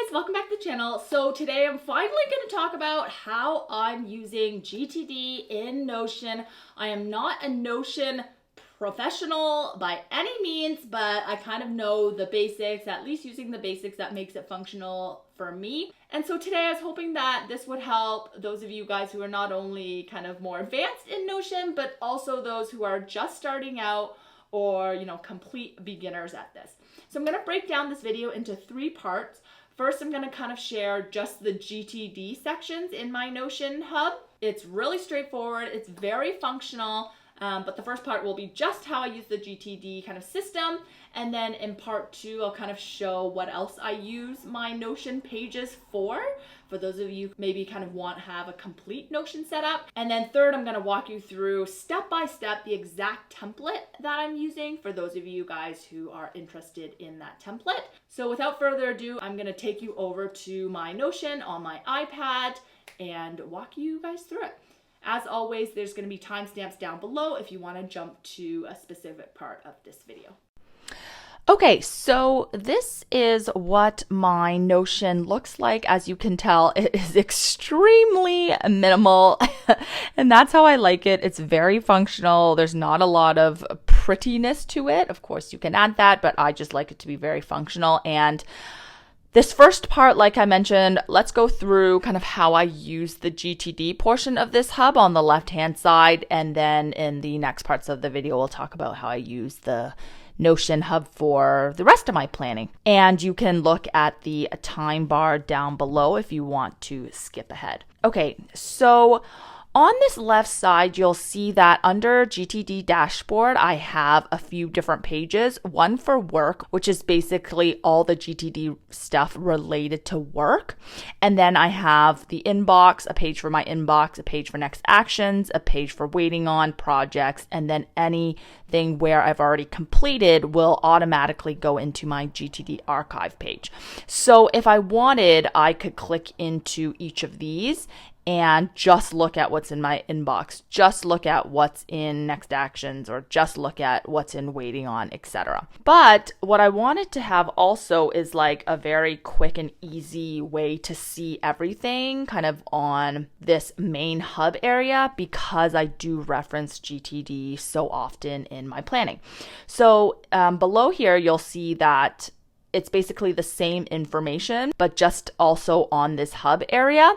guys, welcome back to the channel. So today I'm finally going to talk about how I'm using GTD in Notion. I am not a Notion professional by any means, but I kind of know the basics, at least using the basics that makes it functional for me. And so today I was hoping that this would help those of you guys who are not only kind of more advanced in Notion, but also those who are just starting out or, complete beginners at this. So I'm going to break down this video into 3 parts. First, I'm going to kind of share just the GTD sections in my Notion hub. It's really straightforward. It's very functional. But the first part will be just how I use the GTD kind of system. And then in part 2, I'll kind of show what else I use my Notion pages for those of you who maybe kind of want to have a complete Notion setup. And then third, I'm going to walk you through step by step the exact template that I'm using for those of you guys who are interested in that template. So without further ado, I'm going to take you over to my Notion on my iPad and walk you guys through it. As always, there's going to be timestamps down below if you want to jump to a specific part of this video. Okay, so this is what my Notion looks like. As you can tell, it is extremely minimal, and that's how I like it. It's very functional. There's not a lot of prettiness to it. Of course, you can add that, but I just like it to be very functional. And this first part, like I mentioned, let's go through kind of how I use the GTD portion of this hub on the left-hand side. And then in the next parts of the video, we'll talk about how I use the Notion hub for the rest of my planning. And you can look at the time bar down below if you want to skip ahead. Okay, so on this left side, you'll see that under GTD dashboard, I have a few different pages. One for work, which is basically all the GTD stuff related to work. And then I have the inbox, a page for my inbox, a page for next actions, a page for waiting on projects, and then anything where I've already completed will automatically go into my GTD archive page. So if I wanted, I could click into each of these and just look at what's in my inbox, just look at what's in next actions, or just look at what's in waiting on, etc. But what I wanted to have also is like a very quick and easy way to see everything kind of on this main hub area, because I do reference GTD so often in my planning. So below here, you'll see that it's basically the same information, but just also on this hub area.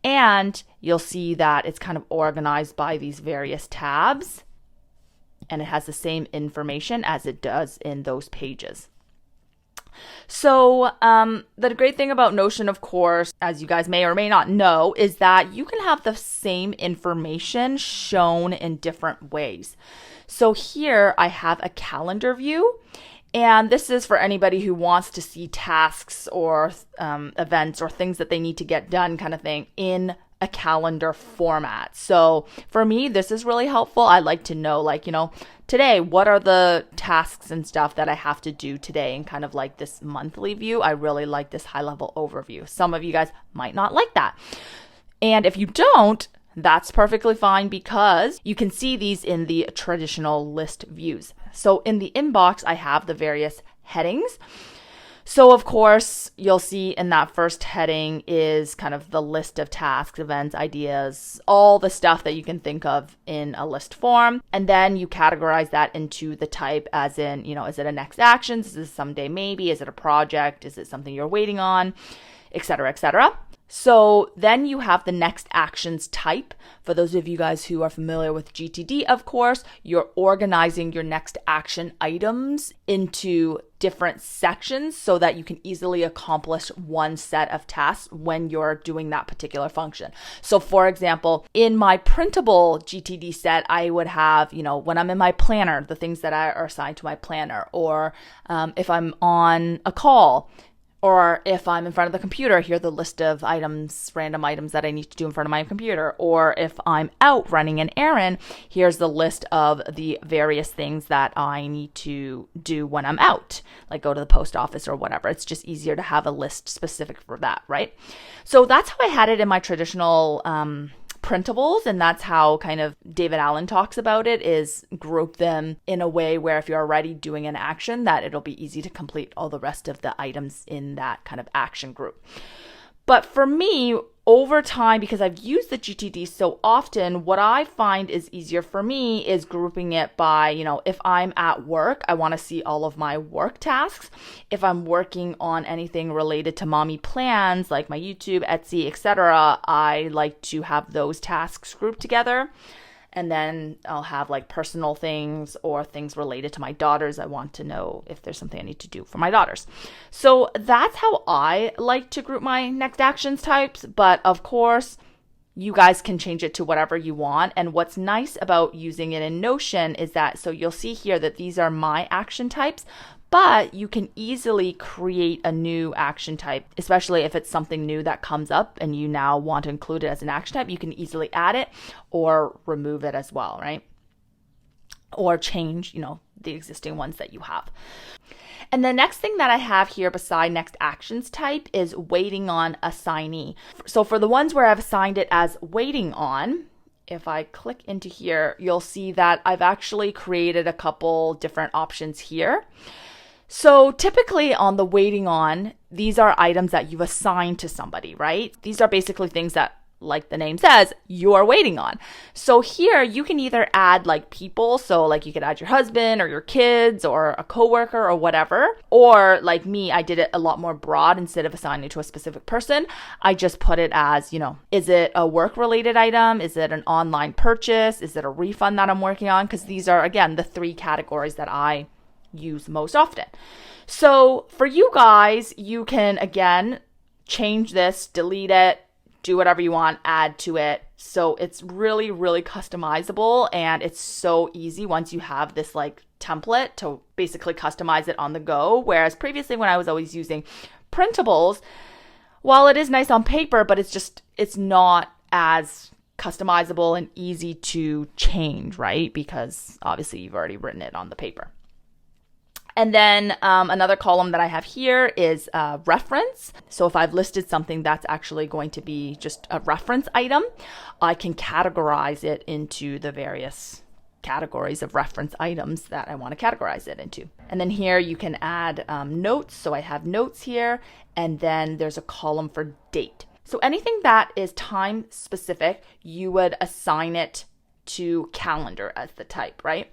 And you'll see that it's kind of organized by these various tabs, and it has the same information as it does in those pages. So the great thing about Notion, of course, as you guys may or may not know, is that you can have the same information shown in different ways. So here I have a calendar view. And this is for anybody who wants to see tasks or events or things that they need to get done kind of thing in a calendar format. So for me, this is really helpful. I like to know, today, what are the tasks and stuff that I have to do today, and kind of like this monthly view. I really like this high level overview. Some of you guys might not like that. And if you don't, that's perfectly fine, because you can see these in the traditional list views. So in the inbox, I have the various headings. So of course, you'll see in that first heading is kind of the list of tasks, events, ideas, all the stuff that you can think of in a list form. And then you categorize that into the type, as in, is it a next actions? Is it someday maybe? Is it a project? Is it something you're waiting on? Etc., etc. So then you have the next actions type. For those of you guys who are familiar with GTD, of course, you're organizing your next action items into different sections so that you can easily accomplish one set of tasks when you're doing that particular function. So for example, in my printable GTD set, I would have, when I'm in my planner, the things that are assigned to my planner, or if I'm on a call, or if I'm in front of the computer, here are the list of items, random items that I need to do in front of my computer. Or if I'm out running an errand, here's the list of the various things that I need to do when I'm out, like go to the post office or whatever. It's just easier to have a list specific for that, right? So that's how I had it in my traditional printables, and that's how kind of David Allen talks about it, is group them in a way where if you're already doing an action, that it'll be easy to complete all the rest of the items in that kind of action group. But for me, over time, because I've used the GTD so often, what I find is easier for me is grouping it by, if I'm at work, I want to see all of my work tasks. If I'm working on anything related to mommy plans, like my YouTube, Etsy, etc., I like to have those tasks grouped together. And then I'll have like personal things or things related to my daughters. I want to know if there's something I need to do for my daughters. So that's how I like to group my next actions types. But of course, you guys can change it to whatever you want. And what's nice about using it in Notion is that, so you'll see here that these are my action types, but you can easily create a new action type, especially if it's something new that comes up and you now want to include it as an action type. You can easily add it or remove it as well, right? Or change, the existing ones that you have. And the next thing that I have here beside next actions type is waiting on assignee. So for the ones where I've assigned it as waiting on, if I click into here, you'll see that I've actually created a couple different options here. So typically on the waiting on, these are items that you've assigned to somebody, right? These are basically things that, like the name says, you're waiting on. So here you can either add like people, so like you could add your husband or your kids or a coworker or whatever, or like me, I did it a lot more broad. Instead of assigning it to a specific person, I just put it as, is it a work related item? Is it an online purchase? Is it a refund that I'm working on? Because these are, again, the 3 categories that I use most often. So for you guys, you can again change this, delete it, do whatever you want, add to it. So it's really, really customizable, and it's so easy once you have this like template to basically customize it on the go. Whereas previously when I was always using printables, while it is nice on paper, but it's not as customizable and easy to change, right? Because obviously you've already written it on the paper. And then another column that I have here is reference. So if I've listed something that's actually going to be just a reference item, I can categorize it into the various categories of reference items that I want to categorize it into. And then here you can add notes. So I have notes here, and then there's a column for date. So anything that is time specific, you would assign it to calendar as the type, right?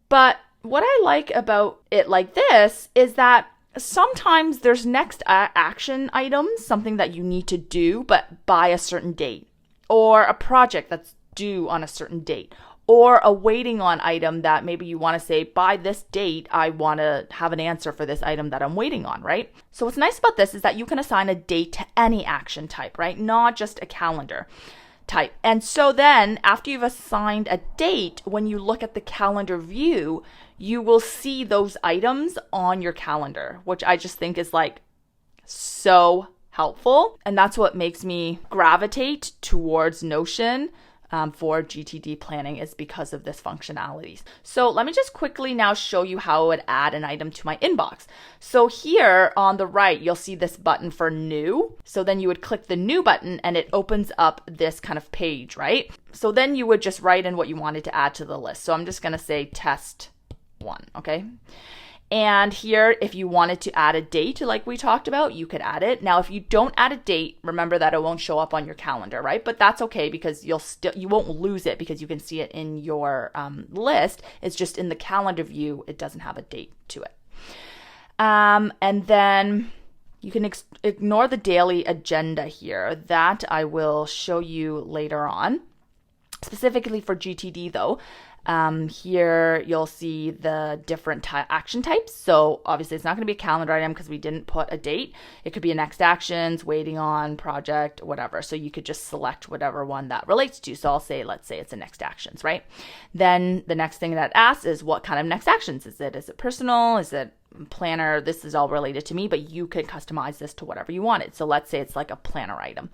But what I like about it like this is that sometimes there's next action items, something that you need to do, but by a certain date, or a project that's due on a certain date, or a waiting on item that maybe you want to say, by this date, I want to have an answer for this item that I'm waiting on, right? So what's nice about this is that you can assign a date to any action type, right? Not just a calendar type. And so then after you've assigned a date, when you look at the calendar view, you will see those items on your calendar, which I just think is like so helpful. And that's what makes me gravitate towards Notion for GTD planning, is because of this functionalities. So let me just quickly now show you how I would add an item to my inbox. So here on the right, you'll see this button for new. So then you would click the new button and it opens up this kind of page, right? So then you would just write in what you wanted to add to the list. So I'm just going to say test 1, okay? And here, if you wanted to add a date, like we talked about, you could add it. Now, if you don't add a date, remember that it won't show up on your calendar, right? But that's okay, because you won't lose it, because you can see it in your list. It's just in the calendar view, it doesn't have a date to it. And then you can ignore the daily agenda here. That I will show you later on. Specifically for GTD though, here you'll see the different action types. So obviously it's not going to be a calendar item because we didn't put a date. It could be a next actions, waiting on, project, whatever. So you could just select whatever one that relates to. So I'll say, let's say it's a next actions, right? Then the next thing that asks is what kind of next actions is it? Is it personal? Is it planner? This is all related to me, but you could customize this to whatever you wanted. So let's say it's like a planner item.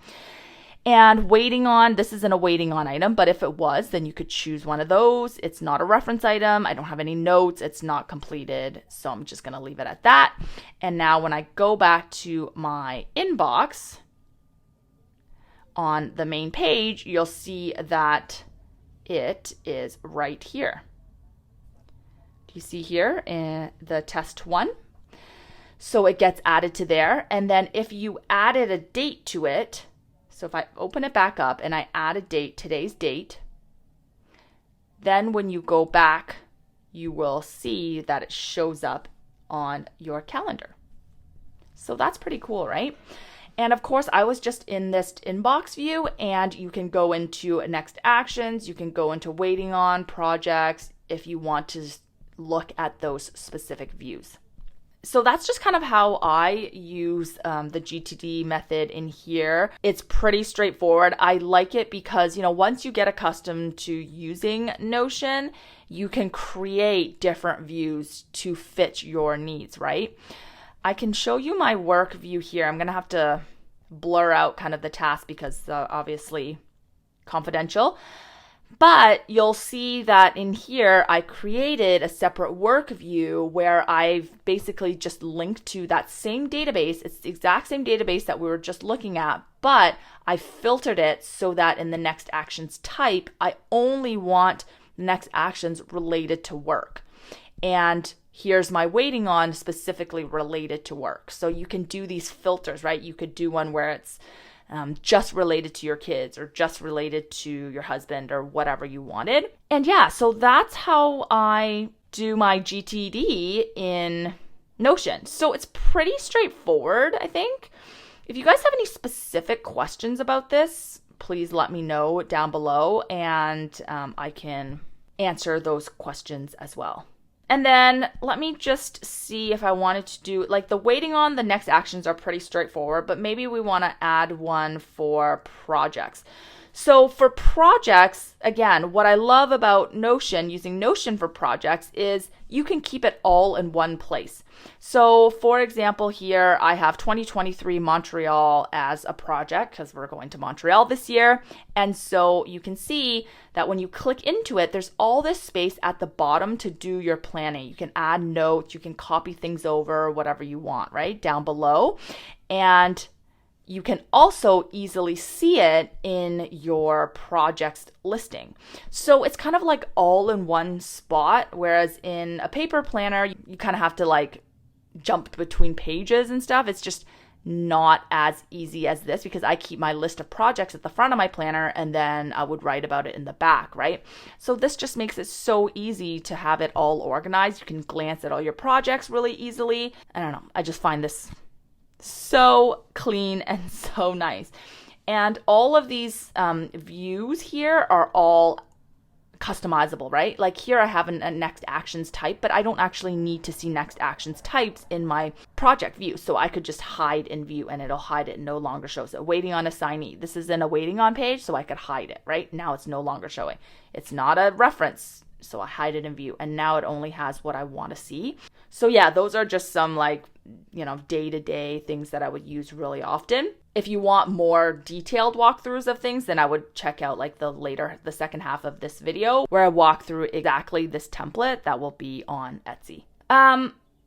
And waiting on, this isn't a waiting on item, but if it was, then you could choose one of those. It's not a reference item. I don't have any notes. It's not completed. So I'm just going to leave it at that. And now when I go back to my inbox, on the main page, you'll see that it is right here. Do you see here in the test 1? So it gets added to there. And then if you added a date to it, so if I open it back up and I add a date, today's date, then when you go back, you will see that it shows up on your calendar. So that's pretty cool, right? And of course, I was just in this inbox view, and you can go into next actions, you can go into waiting on projects if you want to look at those specific views. So that's just kind of how I use the GTD method in here. It's pretty straightforward. I like it because, once you get accustomed to using Notion, you can create different views to fit your needs, right? I can show you my work view here. I'm going to have to blur out kind of the task because obviously confidential. But you'll see that in here, I created a separate work view where I've basically just linked to that same database. It's the exact same database that we were just looking at, but I filtered it so that in the next actions type, I only want next actions related to work. And here's my waiting on specifically related to work. So you can do these filters, right? You could do one where it's just related to your kids or just related to your husband or whatever you wanted. And yeah, so that's how I do my GTD in Notion. So it's pretty straightforward, I think. If you guys have any specific questions about this, please let me know down below, and I can answer those questions as well. And then let me just see if I wanted to do, like, the waiting on the next actions are pretty straightforward, but maybe we want to add one for projects. So for projects, again, what I love about Notion, using Notion for projects, is you can keep it all in one place. So for example, here I have 2023 Montreal as a project because we're going to Montreal this year. And so you can see that when you click into it, there's all this space at the bottom to do your planning. You can add notes, you can copy things over, whatever you want, right? Down below. And you can also easily see it in your projects listing. So it's kind of like all in one spot, whereas in a paper planner, you kind of have to like jump between pages and stuff. It's just not as easy as this because I keep my list of projects at the front of my planner and then I would write about it in the back, right? So this just makes it so easy to have it all organized. You can glance at all your projects really easily. I don't know. I just find this so clean and so nice. And all of these views here are all customizable, right? Like here I have a next actions type, but I don't actually need to see next actions types in my project view. So I could just hide in view and it'll hide it, no longer shows it. Waiting on assignee. This is in a waiting on page, so I could hide it, right? Now it's no longer showing. It's not a reference, so I hide it in view. And now it only has what I want to see. So yeah, those are just some like, day-to-day things that I would use really often. If you want more detailed walkthroughs of things, then I would check out like the second half of this video where I walk through exactly this template that will be on Etsy.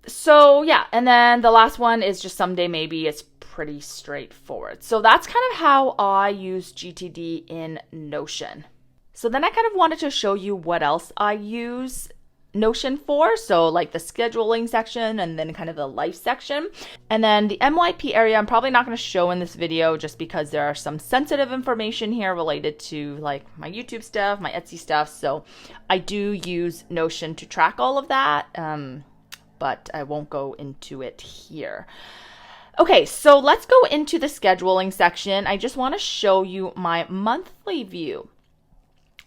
So yeah, and then the last one is just someday maybe. It's pretty straightforward. So that's kind of how I use GTD in Notion. So then I kind of wanted to show you what else I use Notion for, so like the scheduling section and then kind of the life section. And then the MYP area I'm probably not going to show in this video just because there are some sensitive information here related to like my YouTube stuff, my Etsy stuff. So I do use Notion to track all of that, but I won't go into it here. Okay, so let's go into the scheduling section. I just want to show you my monthly view.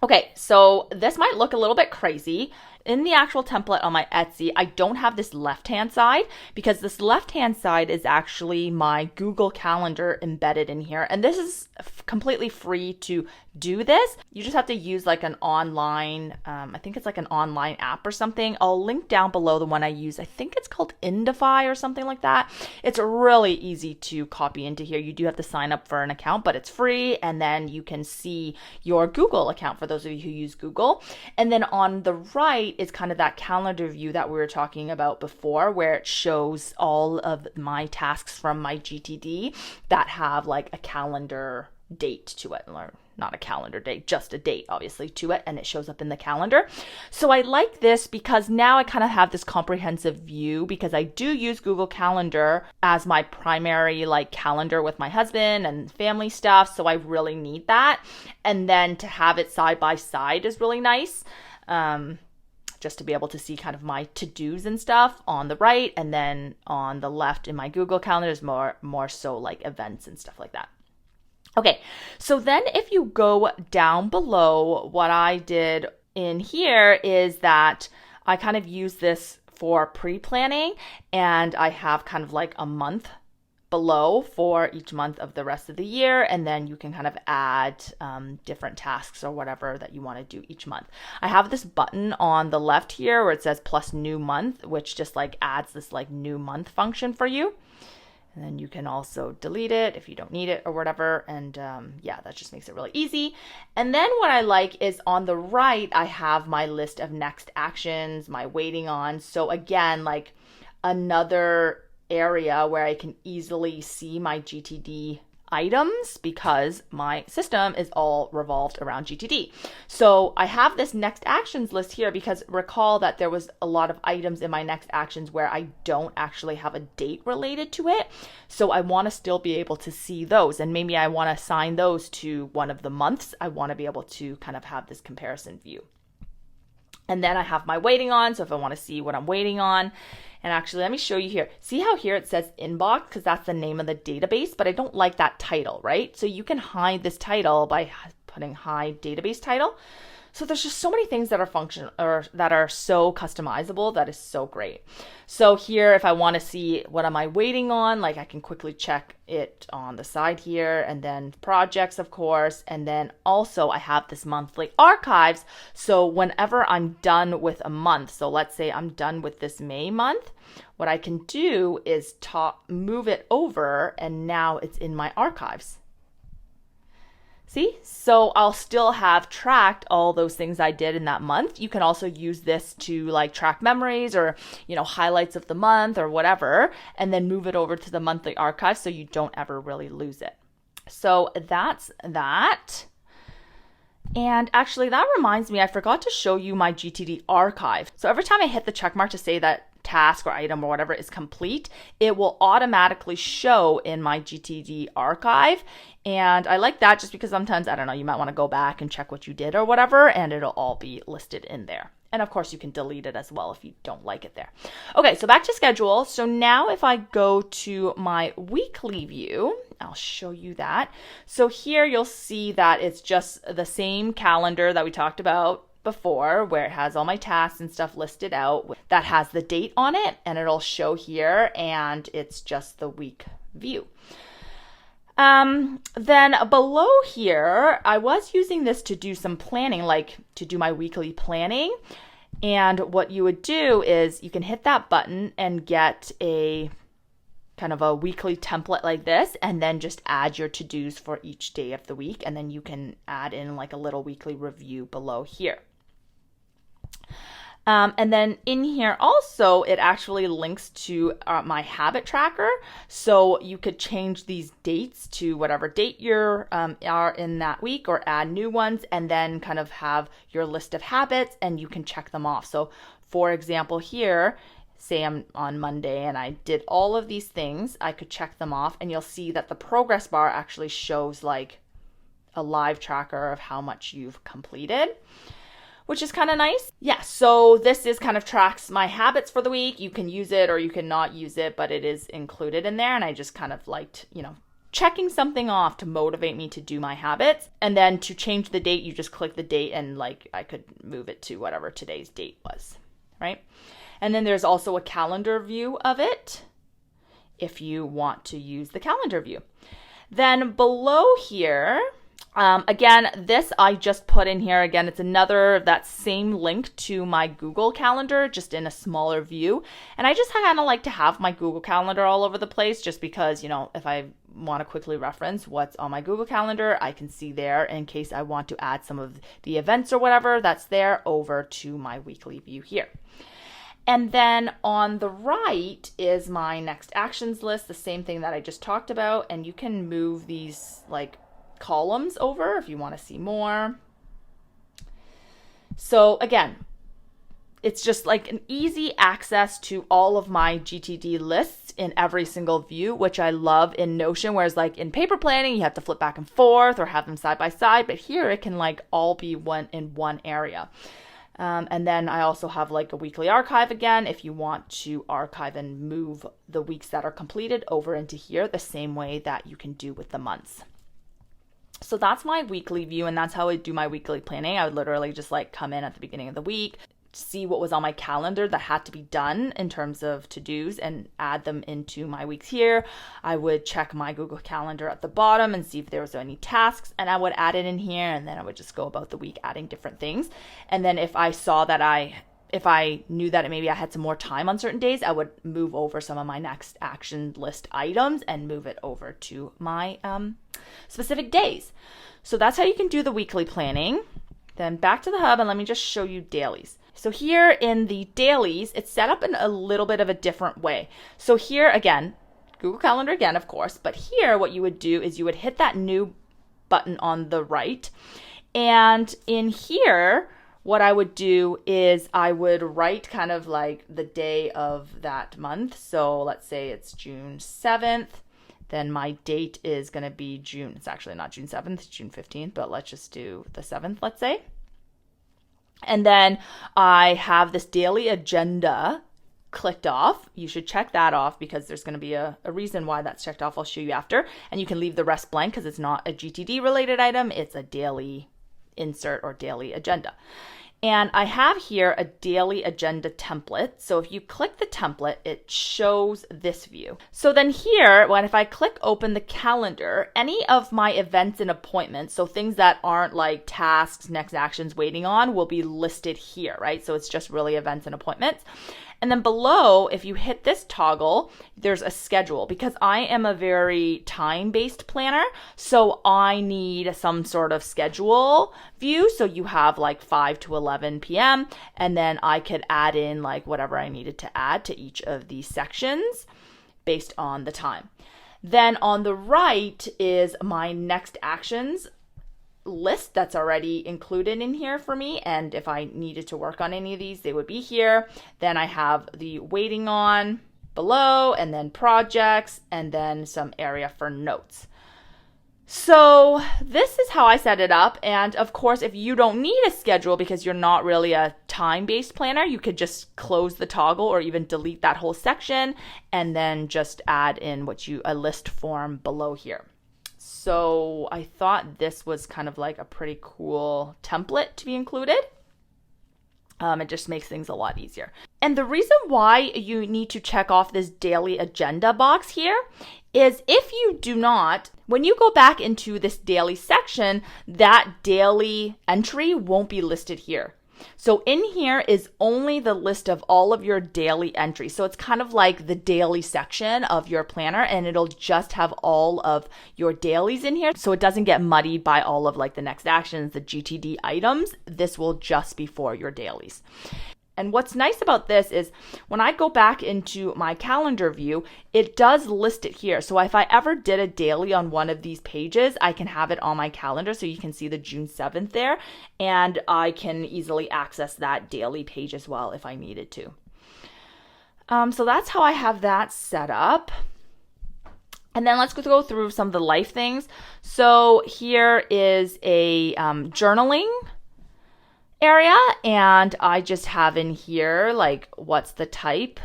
Okay, so this might look a little bit crazy. In the actual template on my Etsy, I don't have this left-hand side because this left-hand side is actually my Google Calendar embedded in here. And this is completely free to do this. You just have to use like an online, I think it's like an online app or something. I'll link down below the one I use. I think it's called Indify or something like that. It's really easy to copy into here. You do have to sign up for an account, but it's free. And then you can see your Google account for those of you who use Google. And then on the right is kind of that calendar view that we were talking about before, where it shows all of my tasks from my GTD that have like a calendar date to it, or not a calendar date, just a date obviously to it, and it shows up in the calendar. So I like this because now I kind of have this comprehensive view, because I do use Google Calendar as my primary like calendar with my husband and family stuff, so I really need that. And then to have it side by side is really nice. Just to be able to see kind of my to-dos and stuff on the right, and then on the left in my Google Calendar is more so like events and stuff like that. Okay, so then if you go down below, what I did in here is that I kind of use this for pre-planning, and I have kind of like a month below for each month of the rest of the year, and then you can kind of add different tasks or whatever that you want to do each month. I have this button on the left here where it says plus new month, which just like adds this like new month function for you. And then you can also delete it if you don't need it or whatever. And yeah, that just makes it really easy. And then what I like is on the right, I have my list of next actions, my waiting on. So again, like another area where I can easily see my GTD items, because my system is all revolved around GTD. So I have this next actions list here because recall that there was a lot of items in my next actions where I don't actually have a date related to it. So I want to still be able to see those, and maybe I want to assign those to one of the months. I want to be able to kind of have this comparison view. And then I have my waiting on. So if I want to see what I'm waiting on, and actually let me show you here. See how here it says inbox, because that's the name of the database, but I don't like that title, right? So you can hide this title by putting hide database title. So there's just so many things that are that are so customizable. That is so great. So here, if I want to see what am I waiting on, like I can quickly check it on the side here, and then projects, of course. And then also I have this monthly archives. So whenever I'm done with a month, so let's say I'm done with this May month, what I can do is move it over, and now it's in my archives. See? So I'll still have tracked all those things I did in that month. You can also use this to like track memories or, highlights of the month or whatever, and then move it over to the monthly archive so you don't ever really lose it. So that's that. And actually that reminds me, I forgot to show you my GTD archive. So every time I hit the check mark to say that task or item or whatever is complete, it will automatically show in my GTD archive. And I like that just because sometimes, I don't know, you might want to go back and check what you did or whatever, and it'll all be listed in there. And of course you can delete it as well if you don't like it there. Okay, so back to schedule. So now if I go to my weekly view, I'll show you that. So here you'll see that it's just the same calendar that we talked about before, where it has all my tasks and stuff listed out that has the date on it, and it'll show here, and it's just the week view. Then below here, I was using this to do some planning, like to do my weekly planning. And what you would do is you can hit that button and get a kind of a weekly template like this, and then just add your to-dos for each day of the week. And then you can add in like a little weekly review below here. And then in here also, it actually links to my habit tracker. So you could change these dates to whatever date you're are in that week, or add new ones, and then kind of have your list of habits, and you can check them off. So for example, here, say I'm on Monday and I did all of these things, I could check them off, and you'll see that the progress bar actually shows like a live tracker of how much you've completed, which is kind of nice. Yeah, so this is kind of tracks my habits for the week. You can use it or you can not use it, but it is included in there. And I just kind of liked, checking something off to motivate me to do my habits. And then to change the date, you just click the date, and like I could move it to whatever today's date was, right? And then there's also a calendar view of it if you want to use the calendar view. Then below here, again, this I just put in here. Again, it's that same link to my Google Calendar, just in a smaller view. And I just kind of like to have my Google Calendar all over the place, just because, if I want to quickly reference what's on my Google Calendar, I can see there in case I want to add some of the events or whatever that's there over to my weekly view here. And then on the right is my next actions list, the same thing that I just talked about. And you can move these like columns over if you want to see more. So again, it's just like an easy access to all of my GTD lists in every single view, which I love in Notion. Whereas like in paper planning, you have to flip back and forth or have them side by side. But here it can like all be in one area. And then I also have like a weekly archive again, if you want to archive and move the weeks that are completed over into here the same way that you can do with the months. So that's my weekly view, and that's how I do my weekly planning. I would literally just like come in at the beginning of the week, see what was on my calendar that had to be done in terms of to-dos and add them into my weeks here. I would check my Google Calendar at the bottom and see if there was any tasks, and I would add it in here, and then I would just go about the week adding different things. And then if I saw that if I knew that maybe I had some more time on certain days, I would move over some of my next action list items and move it over to my specific days. So that's how you can do the weekly planning. Then back to the hub, and let me just show you dailies. So here in the dailies, it's set up in a little bit of a different way. So here again, Google Calendar again, of course, but here what you would do is you would hit that new button on the right. And in here, what I would do is I would write kind of like the day of that month. So let's say it's June 7th. Then my date is going to be June. It's actually not June 7th, it's June 15th, but let's just do the 7th, let's say. And then I have this daily agenda clicked off. You should check that off because there's going to be a reason why that's checked off. I'll show you after. And you can leave the rest blank because it's not a GTD related item. It's a daily insert or daily agenda. And I have here a daily agenda template. So if you click the template, it shows this view. So then here, if I click open the calendar, any of my events and appointments, so things that aren't like tasks, next actions, waiting on, will be listed here, right? So it's just really events and appointments. And then below, if you hit this toggle, there's a schedule because I am a very time-based planner. So I need some sort of schedule view. So you have like 5 to 11 p.m. And then I could add in like whatever I needed to add to each of these sections based on the time. Then on the right is my next actions list that's already included in here for me, and if I needed to work on any of these, they would be here. Then I have the waiting on below, and then projects, and then some area for notes. So this is how I set it up. And of course, if you don't need a schedule because you're not really a time-based planner, you could just close the toggle or even delete that whole section and then just add in a list form below here. So I thought this was kind of like a pretty cool template to be included. It just makes things a lot easier. And the reason why you need to check off this daily agenda box here is if you do not, when you go back into this daily section, that daily entry won't be listed here. So in here is only the list of all of your daily entries. So it's kind of like the daily section of your planner, and it'll just have all of your dailies in here. So it doesn't get muddied by all of like the next actions, the GTD items. This will just be for your dailies. And what's nice about this is when I go back into my calendar view, it does list it here. So if I ever did a daily on one of these pages, I can have it on my calendar. So you can see the June 7th there, and I can easily access that daily page as well if I needed to. So that's how I have that set up. And then let's go through some of the life things. So here is a journaling area, and I just have in here like what's the type,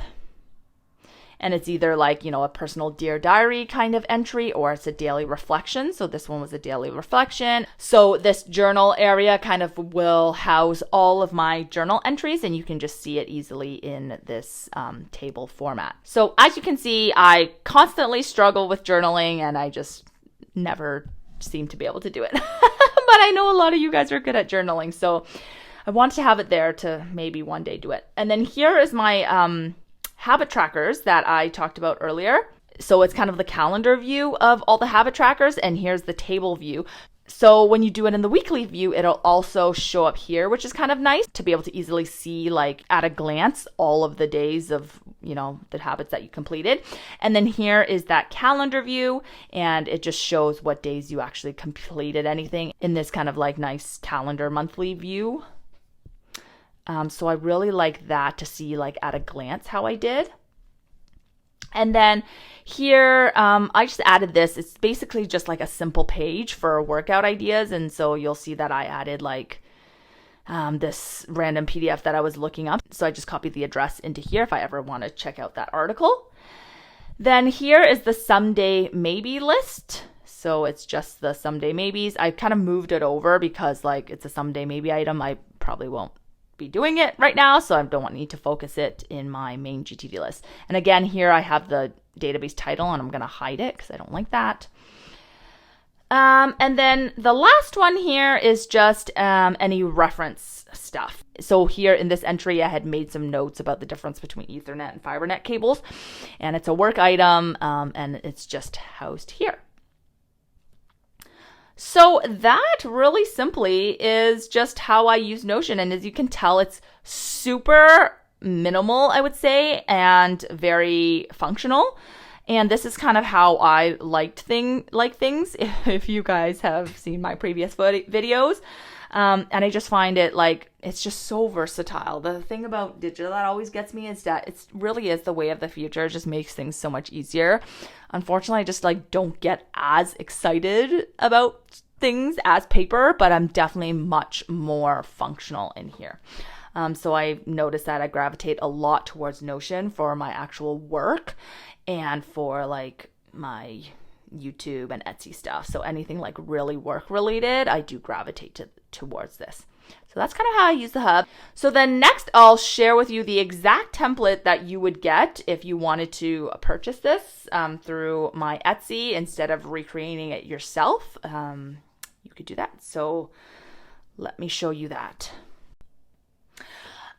and it's either like, a personal Dear Diary kind of entry, or it's a daily reflection. So this one was a daily reflection. So this journal area kind of will house all of my journal entries, and you can just see it easily in this table format. So as you can see, I constantly struggle with journaling, and I just never seem to be able to do it. But I know a lot of you guys are good at journaling, so I wanted to have it there to maybe one day do it. And then here is my habit trackers that I talked about earlier. So it's kind of the calendar view of all the habit trackers, and here's the table view. So when you do it in the weekly view, it'll also show up here, which is kind of nice to be able to easily see, like at a glance, all of the days of, the habits that you completed. And then here is that calendar view, and it just shows what days you actually completed anything in this kind of like nice calendar monthly view. So I really like that to see like at a glance how I did. And then here, I just added this. It's basically just like a simple page for workout ideas. And so you'll see that I added like this random PDF that I was looking up. So I just copied the address into here if I ever want to check out that article. Then here is the someday maybe list. So it's just the someday maybes. I kind of moved it over because like it's a someday maybe item. I probably won't be doing it right now, so I don't need to focus it in my main GTD list. And again, here I have the database title, and I'm going to hide it because I don't like that. And then the last one here is just any reference stuff. So here in this entry, I had made some notes about the difference between Ethernet and FiberNet cables, and it's a work item, and it's just housed here. So that really simply is just how I use Notion. And as you can tell, it's super minimal, I would say, and very functional. And this is kind of how I like things, if you guys have seen my previous videos. And I just find it like, it's just so versatile. The thing about digital that always gets me is that it really is the way of the future. It just makes things so much easier. Unfortunately, I just like don't get as excited about things as paper, but I'm definitely much more functional in here. So I noticed that I gravitate a lot towards Notion for my actual work and for like my YouTube and Etsy stuff. So anything like really work related, I do gravitate towards this. So that's kind of how I use the hub. So then next, I'll share with you the exact template that you would get if you wanted to purchase this through my Etsy instead of recreating it yourself. You could do that. So let me show you that.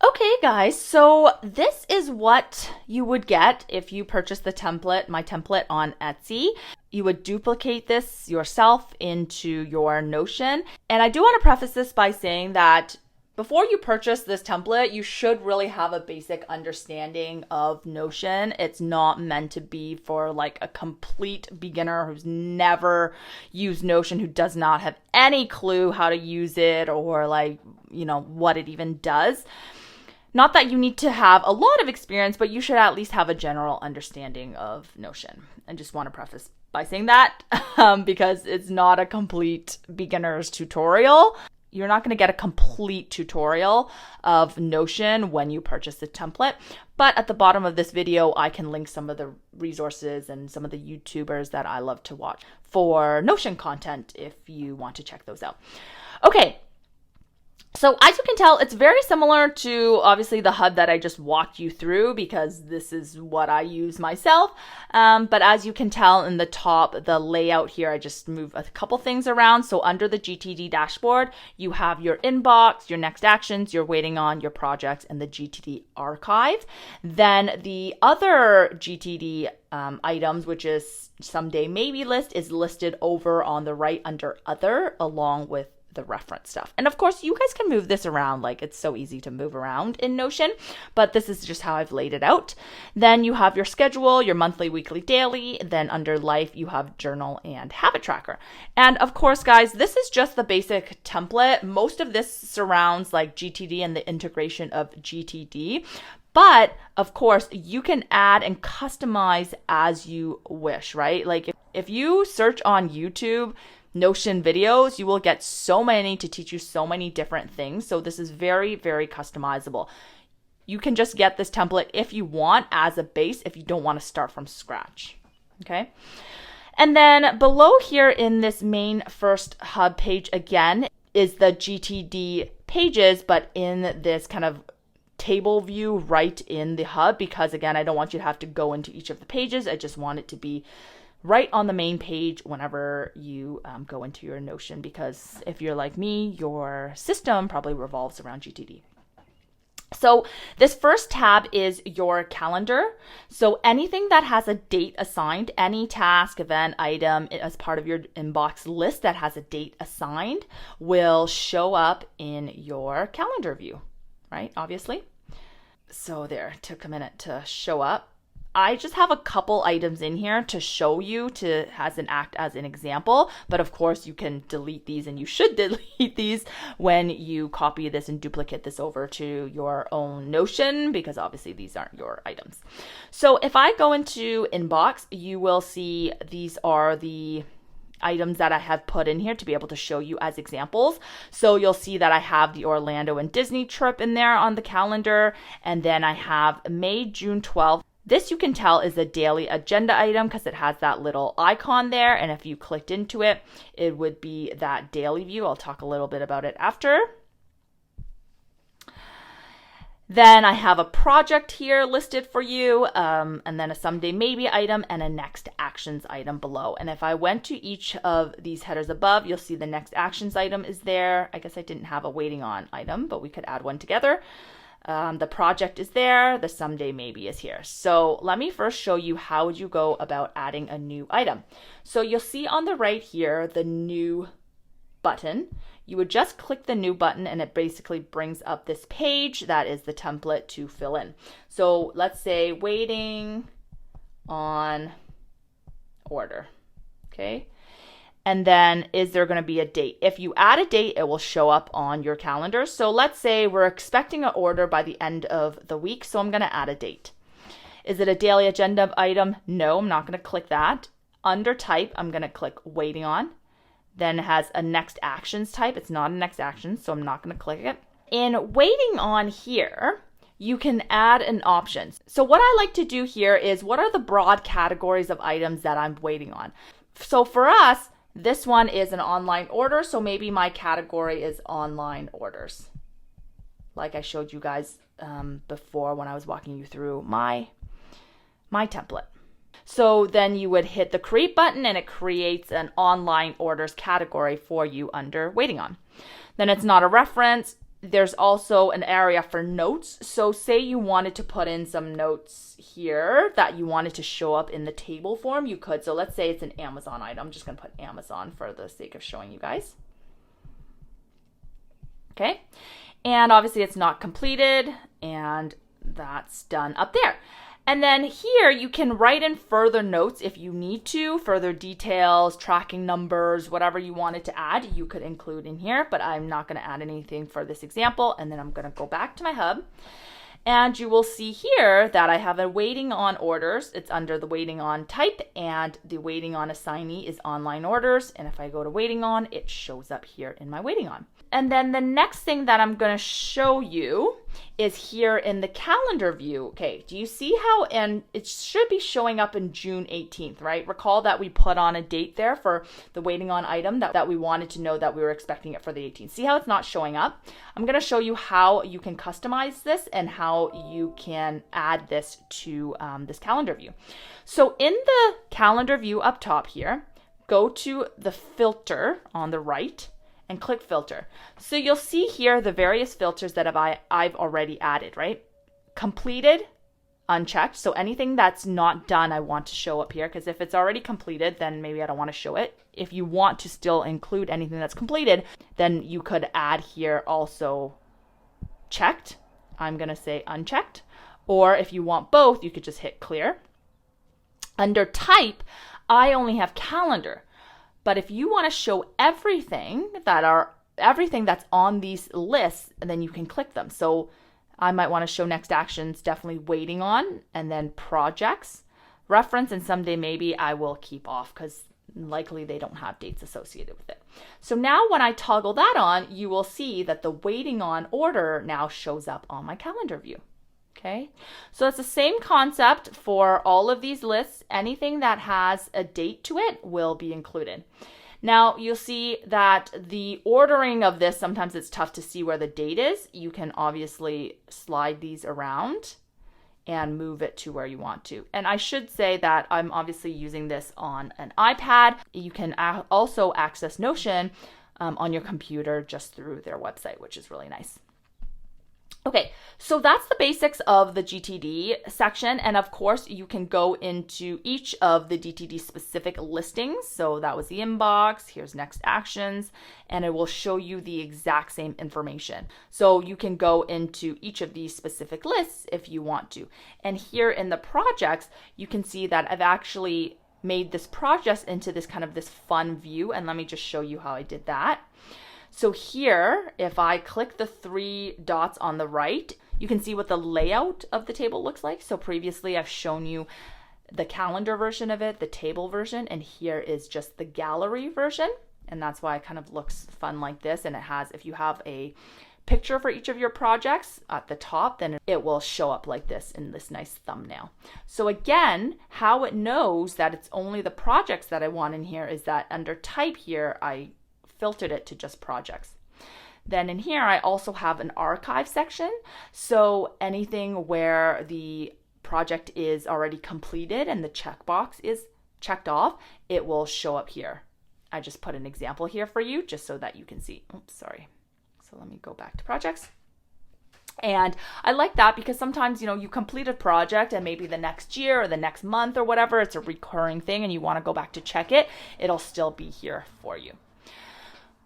Okay, guys, so this is what you would get if you purchase the template, my template on Etsy. You would duplicate this yourself into your Notion. And I do want to preface this by saying that before you purchase this template, you should really have a basic understanding of Notion. It's not meant to be for like a complete beginner who's never used Notion, who does not have any clue how to use it or like, what it even does. Not that you need to have a lot of experience, but you should at least have a general understanding of Notion. I just want to preface by saying that because it's not a complete beginner's tutorial. You're not going to get a complete tutorial of Notion when you purchase the template. But at the bottom of this video, I can link some of the resources and some of the YouTubers that I love to watch for Notion content if you want to check those out. Okay. So as you can tell, it's very similar to obviously the hub that I just walked you through because this is what I use myself. But as you can tell in the top, the layout here, I just move a couple things around. So under the GTD dashboard, you have your inbox, your next actions, your waiting on, your projects, and the GTD archive. Then the other GTD items, which is someday maybe list, is listed over on the right under other, along with the reference stuff. And of course, you guys can move this around. Like, it's so easy to move around in Notion, but this is just how I've laid it out. Then you have your schedule, your monthly, weekly, daily. Then under life, you have journal and habit tracker. And of course, guys, this is just the basic template. Most of this surrounds like GTD and the integration of GTD. But of course, you can add and customize as you wish, right? Like if you search on YouTube, Notion videos, you will get so many to teach you so many different things. So this is very, very customizable. You can just get this template if you want as a base, if you don't want to start from scratch. Okay. And then below here in this main first hub page again is the GTD pages, but in this kind of table view right in the hub, because again, I don't want you to have to go into each of the pages. I just want it to be right on the main page whenever you go into your Notion, because if you're like me, your system probably revolves around GTD. So So this first tab is your calendar. So anything that has a date assigned, any task, event, item as part of your inbox list that has a date assigned will show up in your calendar view, right? Obviously. So there, it took a minute to show up. I just have a couple items in here to show you to act as an example, but of course you can delete these, and you should delete these when you copy this and duplicate this over to your own Notion, because obviously these aren't your items. So if I go into inbox, you will see these are the items that I have put in here to be able to show you as examples. So you'll see that I have the Orlando and Disney trip in there on the calendar, and then I have May, June 12th. This you can tell is a daily agenda item because it has that little icon there. And if you clicked into it, it would be that daily view. I'll talk a little bit about it after. Then I have a project here listed for you, and then a someday maybe item and a next actions item below. And if I went to each of these headers above, you'll see the next actions item is there. I guess I didn't have a waiting on item, but we could add one together. The project is there, the someday maybe is here. So let me first show you how would you go about adding a new item. So you'll see on the right here, the new button. You would just click the new button and it basically brings up this page that is the template to fill in. So let's say waiting on order, okay? And then is there going to be a date? If you add a date, it will show up on your calendar. So let's say we're expecting an order by the end of the week. So I'm going to add a date. Is it a daily agenda item? No, I'm not going to click that. Under type, I'm going to click waiting on. Then it has a next actions type. It's not a next action, so I'm not going to click it. In waiting on here, you can add an option. So what I like to do here is what are the broad categories of items that I'm waiting on? So for us, this one is an online order, so maybe my category is online orders, like I showed you guys before when I was walking you through my template. So then you would hit the create button and it creates an online orders category for you under waiting on. Then it's not a reference. There's also an area for notes. So say you wanted to put in some notes here that you wanted to show up in the table form, you could. So let's say it's an Amazon item. I'm just going to put Amazon for the sake of showing you guys. Okay. And obviously it's not completed, and that's done up there. And then here you can write in further notes if you need to, further details, tracking numbers, whatever you wanted to add, you could include in here, but I'm not going to add anything for this example. And then I'm going to go back to my hub, and you will see here that I have a waiting on orders. It's under the waiting on type, and the waiting on assignee is online orders. And if I go to waiting on, it shows up here in my waiting on. And then the next thing that I'm going to show you is here in the calendar view. Okay, do you see how, and it should be showing up in June 18th, right? Recall that we put on a date there for the waiting on item that we wanted to know that we were expecting it for the 18th. See how it's not showing up? I'm going to show you how you can customize this and how you can add this to this calendar view. So in the calendar view up top here, go to the filter on the right and click filter. So you'll see here the various filters that I've already added, right? Completed, unchecked. So anything that's not done, I want to show up here, because if it's already completed, then maybe I don't want to show it. If you want to still include anything that's completed, then you could add here also checked. I'm going to say unchecked. Or if you want both, you could just hit clear. Under type, I only have calendar. But if you want to show everything that's on these lists, then you can click them. So I might want to show next actions, definitely waiting on, and then projects, reference, and someday maybe I will keep off because likely they don't have dates associated with it. So now when I toggle that on, you will see that the waiting on order now shows up on my calendar view. Okay, so it's the same concept for all of these lists. Anything that has a date to it will be included. Now you'll see that the ordering of this, sometimes it's tough to see where the date is. You can obviously slide these around and move it to where you want to. And I should say that I'm obviously using this on an iPad. You can also access Notion on your computer just through their website, which is really nice. Okay, so that's the basics of the GTD section. And of course, you can go into each of the GTD specific listings. So that was the inbox, here's next actions, and it will show you the exact same information. So you can go into each of these specific lists if you want to. And here in the projects, you can see that I've actually made this project into this kind of this fun view. And let me just show you how I did that. So here, if I click the 3 dots on the right, you can see what the layout of the table looks like. So previously I've shown you the calendar version of it, the table version, and here is just the gallery version. And that's why it kind of looks fun like this. And it has, if you have a picture for each of your projects at the top, then it will show up like this in this nice thumbnail. So again, how it knows that it's only the projects that I want in here is that under type here, I filtered it to just projects. Then in here, I also have an archive section. So anything where the project is already completed and the checkbox is checked off, it will show up here. I just put an example here for you just so that you can see. Oops, sorry. So let me go back to projects. And I like that because sometimes, you complete a project and maybe the next year or the next month or whatever, it's a recurring thing and you want to go back to check it, it'll still be here for you.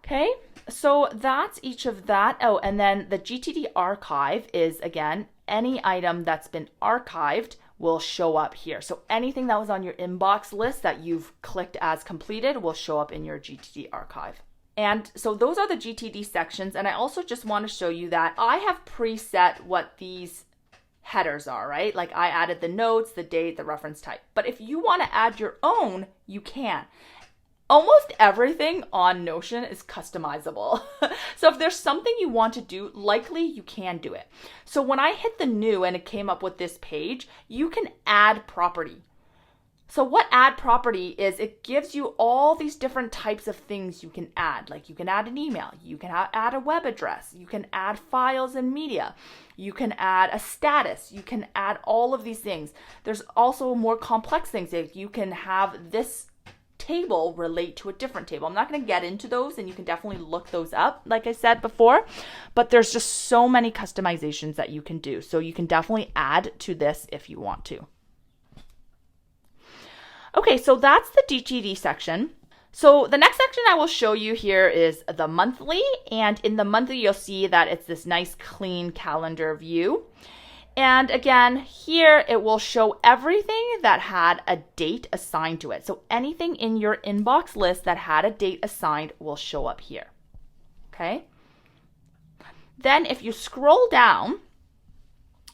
Okay, so that's each of that. Oh, and then the GTD archive is, again, any item that's been archived will show up here. So anything that was on your inbox list that you've clicked as completed will show up in your GTD archive. And so those are the GTD sections. And I also just want to show you that I have preset what these headers are, right? Like I added the notes, the date, the reference type. But if you want to add your own, you can. Almost everything on Notion is customizable. So if there's something you want to do, likely you can do it. So when I hit the new and it came up with this page, you can add property. So what add property is, it gives you all these different types of things you can add. Like you can add an email, you can add a web address, you can add files and media, you can add a status, you can add all of these things. There's also more complex things. You can have this table relate to a different table. I'm not going to get into those, and you can definitely look those up, like I said before, but there's just so many customizations that you can do. So you can definitely add to this if you want to. Okay, so that's the GTD section. So the next section I will show you here is the monthly, and in the monthly you'll see that it's this nice clean calendar view. And again, here it will show everything that had a date assigned to it. So anything in your inbox list that had a date assigned will show up here. Okay. Then if you scroll down,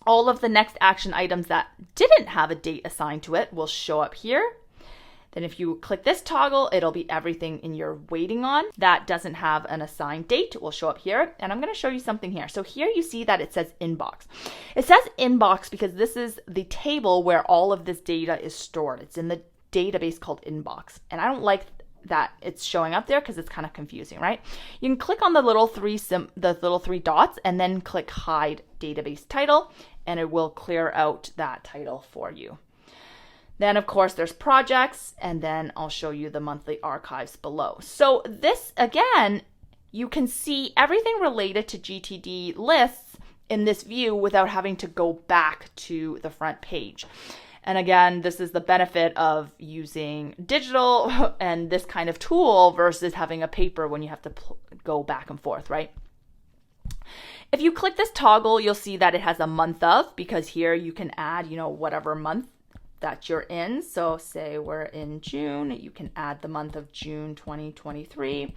all of the next action items that didn't have a date assigned to it will show up here. Then if you click this toggle, it'll be everything in your waiting on that doesn't have an assigned date will show up here. And I'm going to show you something here. So here you see that it says inbox. It says inbox because this is the table where all of this data is stored. It's in the database called inbox. And I don't like that it's showing up there because it's kind of confusing, right? You can click on the little three dots and then click hide database title, and it will clear out that title for you. Then, of course, there's projects, and then I'll show you the monthly archives below. So this, again, you can see everything related to GTD lists in this view without having to go back to the front page. And again, this is the benefit of using digital and this kind of tool versus having a paper when you have to go back and forth, right? If you click this toggle, you'll see that it has a month of, because here you can add, whatever month that you're in. So say we're in June, you can add the month of June 2023.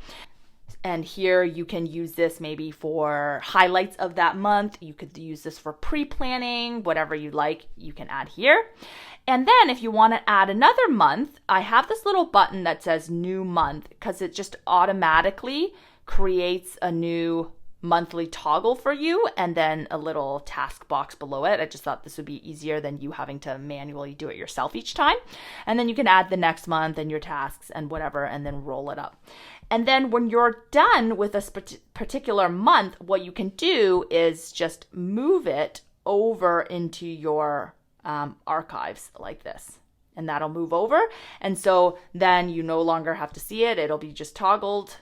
And here you can use this maybe for highlights of that month. You could use this for pre-planning, whatever you like, you can add here. And then if you want to add another month, I have this little button that says new month because it just automatically creates a new monthly toggle for you and then a little task box below it. I just thought this would be easier than you having to manually do it yourself each time. And then you can add the next month and your tasks and whatever, and then roll it up. And then when you're done with a particular month, what you can do is just move it over into your archives like this. And that'll move over. And so then you no longer have to see it. It'll be just toggled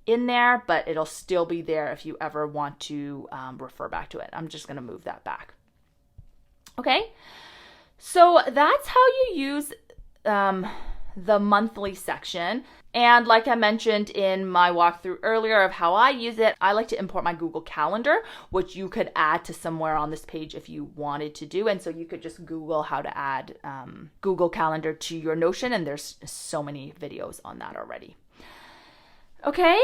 in there, but it'll still be there if you ever want to refer back to it. I'm just going to move that back. Okay, so that's how you use the monthly section. And like I mentioned in my walkthrough earlier of how I use it, I like to import my Google Calendar, which you could add to somewhere on this page if you wanted to do. And so you could just Google how to add Google Calendar to your Notion, and there's so many videos on that already. Okay,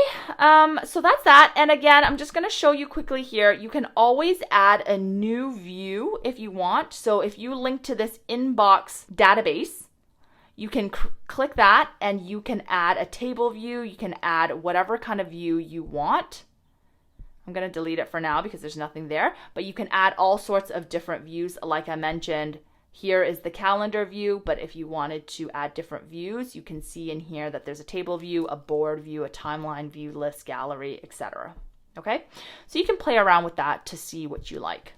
so that's that. And again, I'm just going to show you quickly here. You can always add a new view if you want. So if you link to this inbox database, you can click that and you can add a table view. You can add whatever kind of view you want. I'm going to delete it for now because there's nothing there, but you can add all sorts of different views. Like I mentioned, here is the calendar view, but if you wanted to add different views, you can see in here that there's a table view, a board view, a timeline view, list, gallery, etc. Okay, so you can play around with that to see what you like.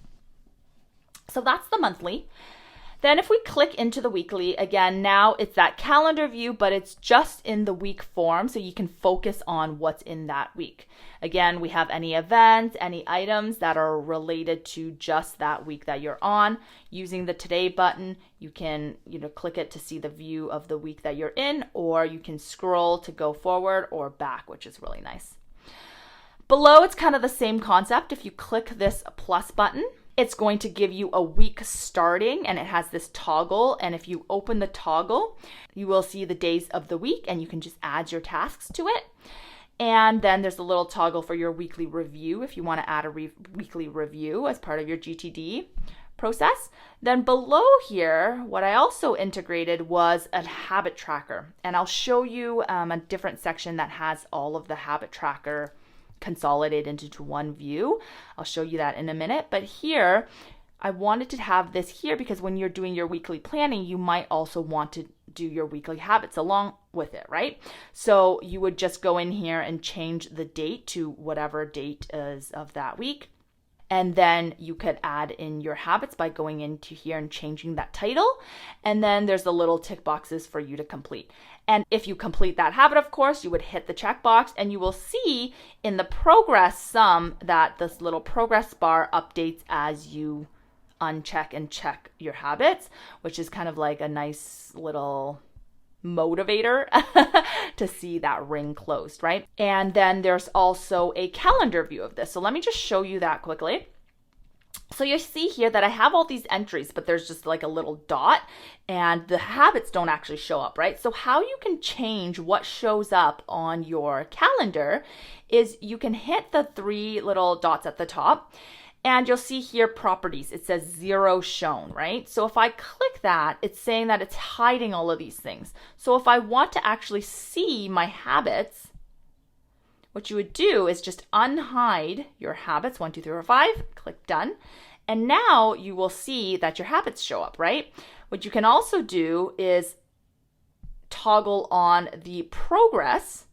So that's the monthly. Then if we click into the weekly, again, now it's that calendar view, but it's just in the week form, so you can focus on what's in that week. Again, we have any events, any items that are related to just that week that you're on. Using the Today button, you can click it to see the view of the week that you're in, or you can scroll to go forward or back, which is really nice. Below, it's kind of the same concept. If you click this plus button, it's going to give you a week starting, and it has this toggle. And if you open the toggle, you will see the days of the week, and you can just add your tasks to it. And then there's a little toggle for your weekly review if you want to add a weekly review as part of your GTD process. Then below here, what I also integrated was a habit tracker. And I'll show you a different section that has all of the habit tracker consolidated into one view. I'll show you that in a minute. But here, I wanted to have this here because when you're doing your weekly planning, you might also want to do your weekly habits along with it, right? So you would just go in here and change the date to whatever date is of that week. And then you could add in your habits by going into here and changing that title. And then there's the little tick boxes for you to complete. And if you complete that habit, of course, you would hit the checkbox, and you will see in the progress sum that this little progress bar updates as you uncheck and check your habits, which is kind of like a nice little motivator to see that ring closed, right? And then there's also a calendar view of this. So let me just show you that quickly. So you see here that I have all these entries, but there's just like a little dot, and the habits don't actually show up, right? So how you can change what shows up on your calendar is you can hit the three little dots at the top, and you'll see here properties. It says 0 shown, right? So if I click that, it's saying that it's hiding all of these things. So if I want to actually see my habits, what you would do is just unhide your habits, 1, 2, 3, 4, 5, click done. And now you will see that your habits show up, right? What you can also do is toggle on the progress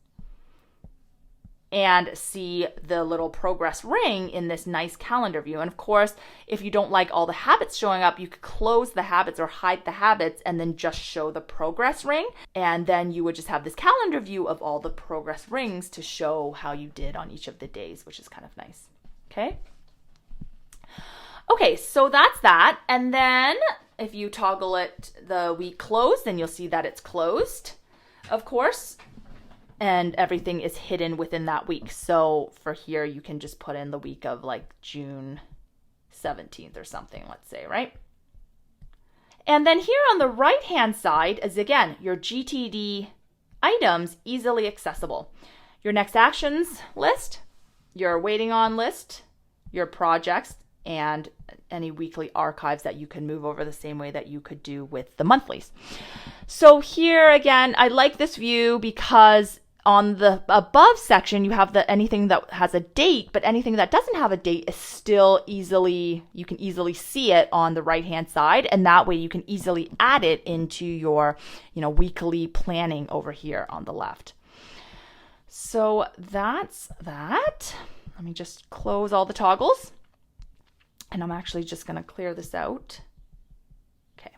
and see the little progress ring in this nice calendar view. And of course, if you don't like all the habits showing up, you could close the habits or hide the habits and then just show the progress ring. And then you would just have this calendar view of all the progress rings to show how you did on each of the days, which is kind of nice. Okay. Okay, so that's that. And then if you toggle it the week closed, then you'll see that it's closed, of course. And everything is hidden within that week. So for here, you can just put in the week of like June 17th or something, let's say, right? And then here on the right-hand side is, again, your GTD items easily accessible. Your next actions list, your waiting on list, your projects, and any weekly archives that you can move over the same way that you could do with the monthlies. So here, again, I like this view because on the above section, you have anything that has a date, but anything that doesn't have a date is still you can easily see it on the right-hand side. And that way you can easily add it into your, weekly planning over here on the left. So that's that. Let me just close all the toggles. And I'm actually just going to clear this out. Okay.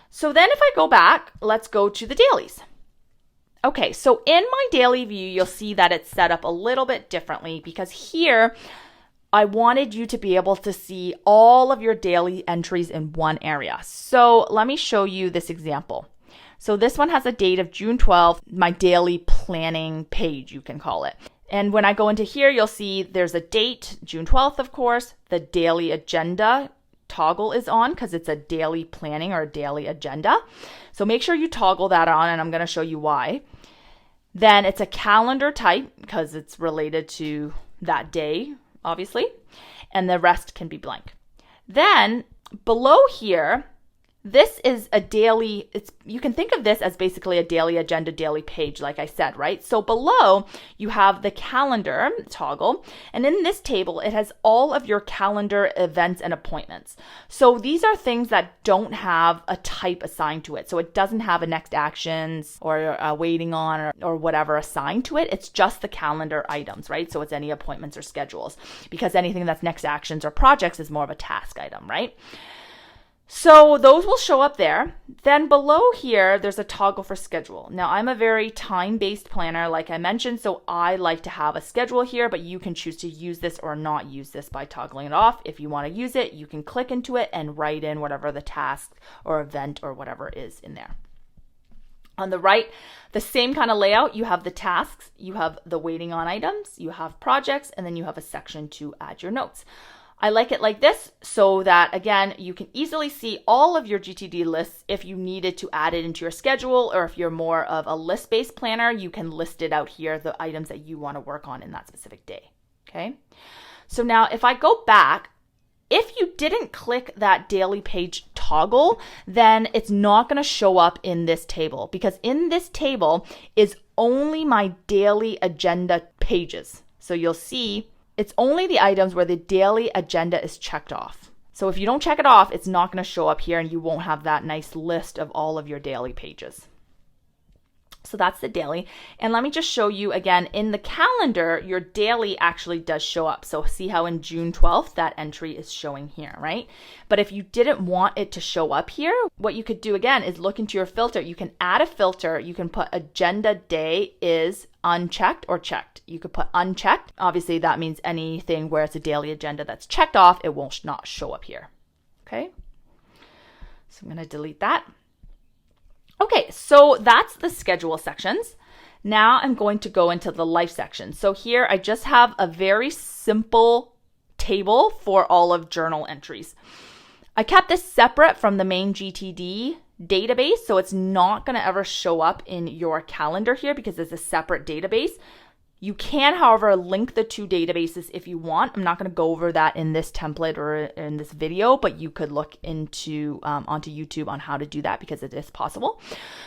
So then if I go back, let's go to the dailies. Okay, so in my daily view, you'll see that it's set up a little bit differently because here I wanted you to be able to see all of your daily entries in one area. So let me show you this example. So this one has a date of June 12th, my daily planning page, you can call it. And when I go into here, you'll see there's a date, June 12th, of course. The daily agenda toggle is on because it's a daily planning or a daily agenda. So make sure you toggle that on, and I'm going to show you why. Then it's a calendar type because it's related to that day, obviously, and the rest can be blank. Then below here, this is a daily, you can think of this as basically a daily agenda, daily page, like I said, right? So below you have the calendar toggle, and in this table, it has all of your calendar events and appointments. So these are things that don't have a type assigned to it. So it doesn't have a next actions or a waiting on or whatever assigned to it. It's just the calendar items, right? So it's any appointments or schedules, because anything that's next actions or projects is more of a task item, right? So those will show up there. Then below here, there's a toggle for schedule. Now, I'm a very time-based planner, like I mentioned, so I like to have a schedule here, but you can choose to use this or not use this by toggling it off. If you want to use it, you can click into it and write in whatever the task or event or whatever is in there. On the right, the same kind of layout, you have the tasks, you have the waiting on items, you have projects, and then you have a section to add your notes. I like it like this so that, again, you can easily see all of your GTD lists if you needed to add it into your schedule, or if you're more of a list-based planner, you can list it out here, the items that you want to work on in that specific day, okay? So now if I go back, if you didn't click that daily page toggle, then it's not going to show up in this table, because in this table is only my daily agenda pages. So you'll see it's only the items where the daily agenda is checked off. So if you don't check it off, it's not going to show up here and you won't have that nice list of all of your daily pages. So that's the daily. And let me just show you again, in the calendar, your daily actually does show up. So see how in June 12th, that entry is showing here, right? But if you didn't want it to show up here, what you could do again is look into your filter. You can add a filter. You can put agenda day is unchecked or checked. You could put unchecked. Obviously, that means anything where it's a daily agenda that's checked off, it will not show up here. Okay. So I'm going to delete that. Okay, so that's the schedule sections. Now I'm going to go into the life section. So here I just have a very simple table for all of journal entries. I kept this separate from the main GTD database, so it's not going to ever show up in your calendar here because it's a separate database. You can, however, link the two databases if you want. I'm not going to go over that in this template or in this video, but you could look into onto YouTube on how to do that because it is possible.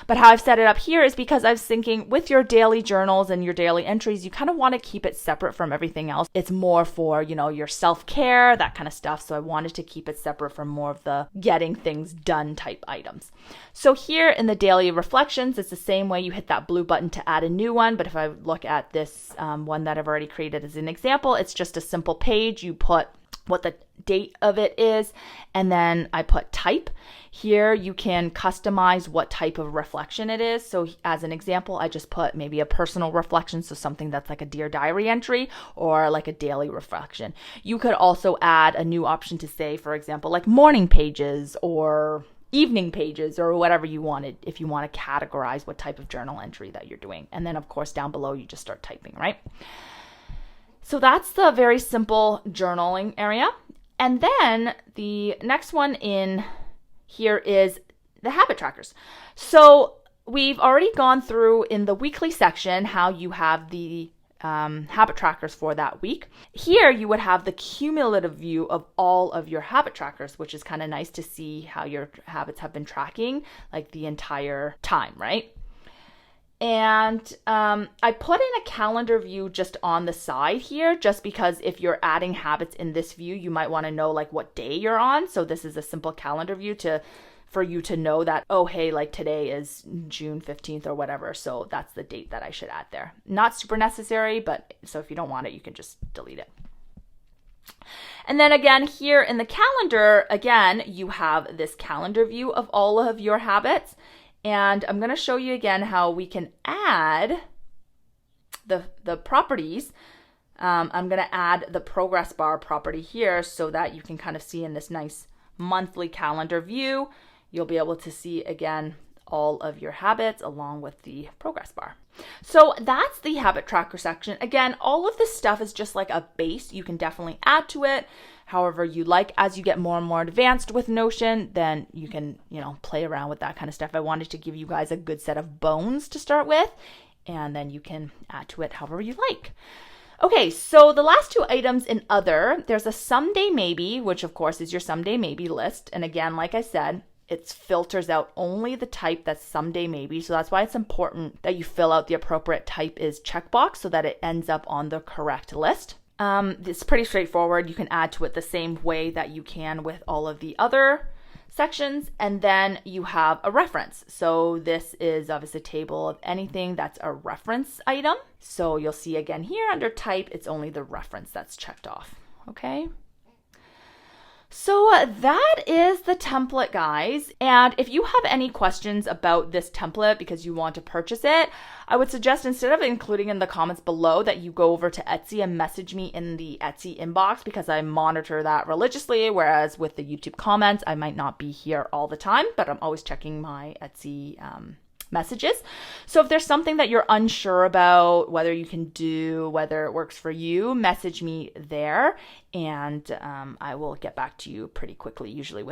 But how I've set it up here is because I was thinking with your daily journals and your daily entries, you kind of want to keep it separate from everything else. It's more for, your self-care, that kind of stuff. So I wanted to keep it separate from more of the getting things done type items. So here in the daily reflections, it's the same way. You hit that blue button to add a new one. But if I look at this one that I've already created as an example, it's just a simple page. You put what the date of it is, and then I put type. Here you can customize what type of reflection it is. So as an example, I just put maybe a personal reflection, so something that's like a Dear Diary entry or like a daily reflection. You could also add a new option to say, for example, like morning pages or evening pages or whatever you wanted, if you want to categorize what type of journal entry that you're doing. And then of course down below you just start typing, right? So that's the very simple journaling area. And then the next one in here is the habit trackers. So we've already gone through in the weekly section how you have the habit trackers for that week. Here you would have the cumulative view of all of your habit trackers, which is kind of nice to see how your habits have been tracking like the entire time, right? And I put in a calendar view just on the side here, just because if you're adding habits in this view, you might want to know like what day you're on. So this is a simple calendar view for you to know that, oh, hey, like today is June 15th or whatever. So that's the date that I should add there. Not super necessary, but so if you don't want it, you can just delete it. And then again, here in the calendar, again, you have this calendar view of all of your habits. And I'm going to show you again how we can add the properties. I'm going to add the progress bar property here so that you can kind of see in this nice monthly calendar view. You'll be able to see again all of your habits along with the progress bar. So that's the habit tracker section. Again, all of this stuff is just like a base. You can definitely add to it however you like. As you get more and more advanced with Notion, then you can, play around with that kind of stuff. I wanted to give you guys a good set of bones to start with, and then you can add to it however you like. Okay, so the last two items in other, there's a someday maybe, which of course is your someday maybe list. And again, like I said, it filters out only the type that's someday maybe. So that's why it's important that you fill out the appropriate type is checkbox so that it ends up on the correct list. It's pretty straightforward. You can add to it the same way that you can with all of the other sections. And then you have a reference. So this is obviously a table of anything that's a reference item. So you'll see again here under type, it's only the reference that's checked off. Okay. So that is the template, guys. And if you have any questions about this template because you want to purchase it, I would suggest instead of including in the comments below that you go over to Etsy and message me in the Etsy inbox because I monitor that religiously. Whereas with the YouTube comments, I might not be here all the time, but I'm always checking my Etsy messages. So if there's something that you're unsure about, whether you can do, whether it works for you, message me there and I will get back to you pretty quickly, usually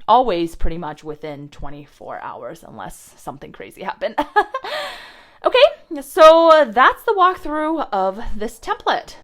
always pretty much within 24 hours, unless something crazy happened. Okay, so that's the walkthrough of this template.